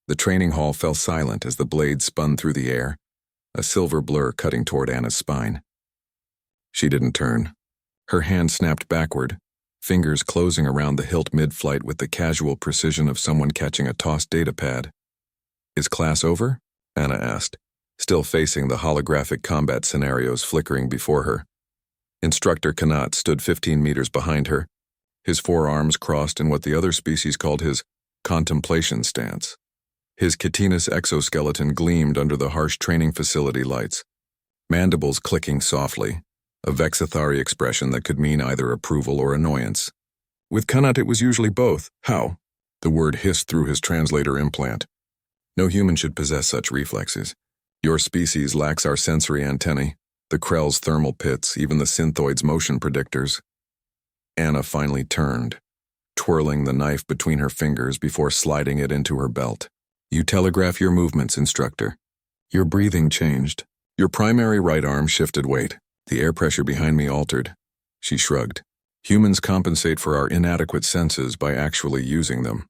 The training hall fell silent as the blade spun through the air, a silver blur cutting toward Anna's spine. She didn't turn. Her hand snapped backward, fingers closing around the hilt mid-flight with the casual precision of someone catching a tossed data pad. "Is class over?" Anna asked, still facing the holographic combat scenarios flickering before her. Instructor Kanat stood 15 meters behind her, his forearms crossed in what the other species called his contemplation stance. His chitinous exoskeleton gleamed under the harsh training facility lights, mandibles clicking softly, a vexathari expression that could mean either approval or annoyance. With Kanat it was usually both. "How?" The word hissed through his translator implant. "No human should possess such reflexes. Your species lacks our sensory antennae, the Krell's thermal pits, even the synthoid's motion predictors." Anna finally turned, twirling the knife between her fingers before sliding it into her belt. "You telegraph your movements, Instructor." Your breathing changed. Your primary right arm shifted weight. The air pressure behind me altered. She shrugged. "Humans compensate for our inadequate senses by actually using them."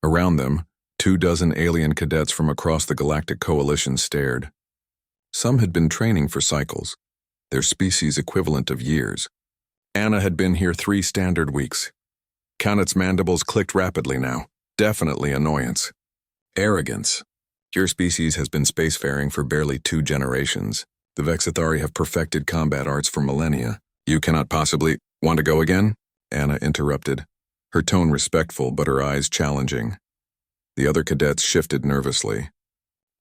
Around them, 24 alien cadets from across the Galactic Coalition stared. Some had been training for cycles, their species equivalent of years. Anna had been here 3 standard weeks. Kanat's mandibles clicked rapidly now. Definitely annoyance. Arrogance. "Your species has been spacefaring for barely 2 generations. The Vexathari have perfected combat arts for millennia. You cannot possibly— Want to go again?" Anna interrupted, her tone respectful but her eyes challenging. The other cadets shifted nervously.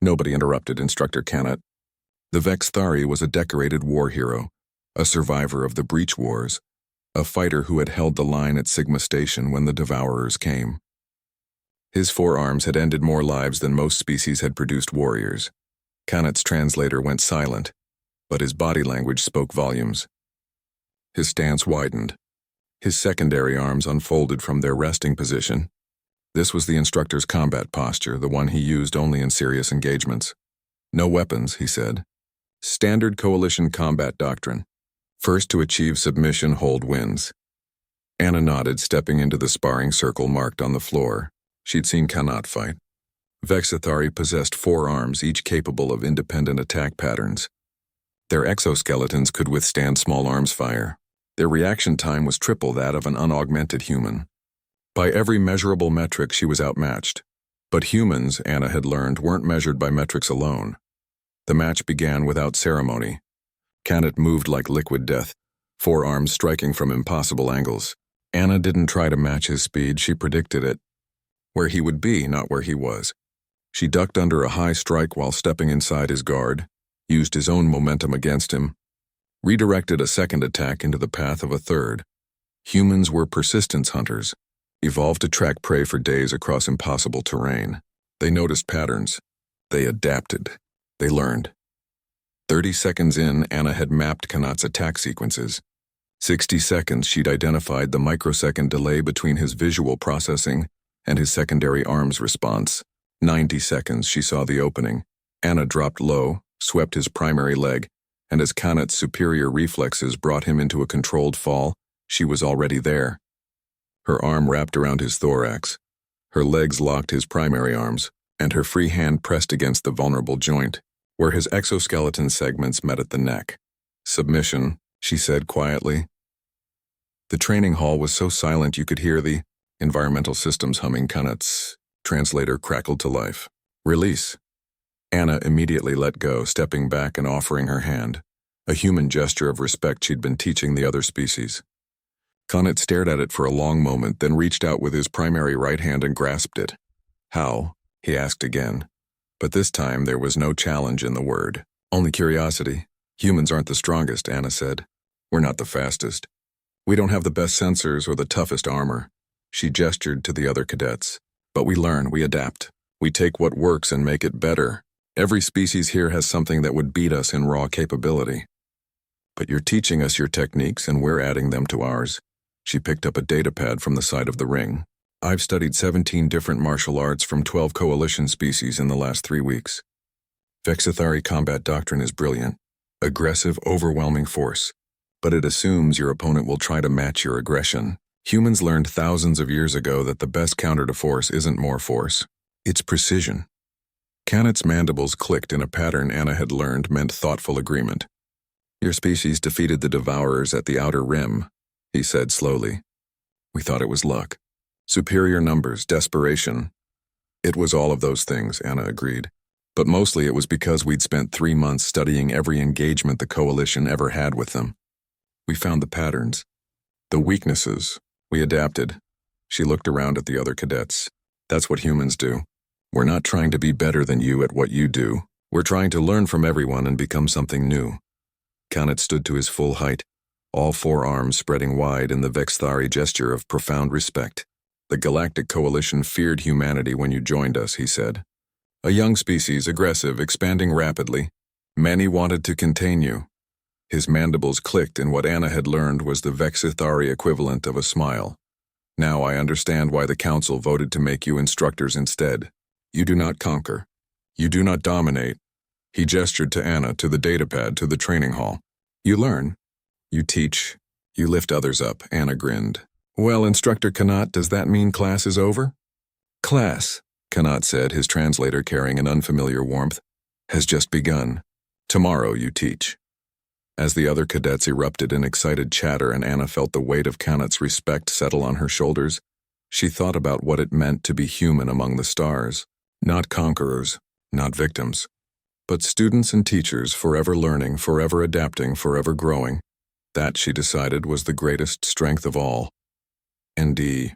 Nobody interrupted Instructor Kanat. The Vexathari was a decorated war hero, a survivor of the Breach Wars, a fighter who had held the line at Sigma Station when the Devourers came. His forearms had ended more lives than most species had produced warriors. Kanat's translator went silent, but his body language spoke volumes. His stance widened. His secondary arms unfolded from their resting position. This was the instructor's combat posture, the one he used only in serious engagements. "No weapons," he said. "Standard Coalition combat doctrine. First to achieve submission hold wins." Anna nodded, stepping into the sparring circle marked on the floor. She'd seen Kanat fight. Vexathari possessed 4 arms, each capable of independent attack patterns. Their exoskeletons could withstand small arms fire. Their reaction time was triple that of an unaugmented human. By every measurable metric, she was outmatched. But humans, Anna had learned, weren't measured by metrics alone. The match began without ceremony. Kanat moved like liquid death, 4 arms striking from impossible angles. Anna didn't try to match his speed, she predicted it. Where he would be, not where he was. She ducked under a high strike while stepping inside his guard, used his own momentum against him, redirected a second attack into the path of a third. Humans were persistence hunters, evolved to track prey for days across impossible terrain. They noticed patterns. They adapted. They learned. 30 seconds in, Anna had mapped Kanat's attack sequences. 60 seconds, she'd identified the microsecond delay between his visual processing and his secondary arms response. 90 seconds, she saw the opening. Anna dropped low, swept his primary leg, and as Kanat's superior reflexes brought him into a controlled fall, she was already there. Her arm wrapped around his thorax. Her legs locked his primary arms, and her free hand pressed against the vulnerable joint, where his exoskeleton segments met at the neck. "Submission," she said quietly. The training hall was so silent you could hear the environmental systems humming. Kanat's translator crackled to life. "Release." Anna immediately let go, stepping back and offering her hand, a human gesture of respect she'd been teaching the other species. Kanat stared at it for a long moment, then reached out with his primary right hand and grasped it. "How?" he asked again. But this time there was no challenge in the word, only curiosity. "Humans aren't the strongest," Anna said. "We're not the fastest. We don't have the best sensors or the toughest armor." She gestured to the other cadets. "But we learn, we adapt. We take what works and make it better. Every species here has something that would beat us in raw capability. But you're teaching us your techniques and we're adding them to ours." She picked up a datapad from the side of the ring. "I've studied 17 different martial arts from 12 coalition species in the last 3 weeks. Vexathari combat doctrine is brilliant. Aggressive, overwhelming force. But it assumes your opponent will try to match your aggression. Humans learned thousands of years ago that the best counter to force isn't more force. It's precision. Kanat's mandibles clicked in a pattern Anna had learned meant thoughtful agreement. Your species defeated the Devourers at the outer rim, he said slowly. We thought it was luck. Superior numbers, desperation. It was all of those things, Anna agreed. But mostly it was because we'd spent 3 months studying every engagement the Coalition ever had with them. We found the patterns. The weaknesses. We adapted. She looked around at the other cadets. That's what humans do. We're not trying to be better than you at what you do. We're trying to learn from everyone and become something new. Kanat stood to his full height, all 4 arms spreading wide in the Vexthari gesture of profound respect. The Galactic Coalition feared humanity when you joined us, he said. A young species, aggressive, expanding rapidly. Many wanted to contain you. His mandibles clicked, and what Anna had learned was the Vexithari equivalent of a smile. Now I understand why the Council voted to make you instructors instead. You do not conquer. You do not dominate. He gestured to Anna, to the datapad, to the training hall. You learn. You teach. You lift others up, Anna grinned. Well, Instructor Kanat, does that mean class is over? Class, Kanat said, his translator carrying an unfamiliar warmth, has just begun. Tomorrow you teach. As the other cadets erupted in excited chatter and Anna felt the weight of Kanat's respect settle on her shoulders, she thought about what it meant to be human among the stars. Not conquerors, not victims, but students and teachers forever learning, forever adapting, forever growing. That, she decided, was the greatest strength of all. ND.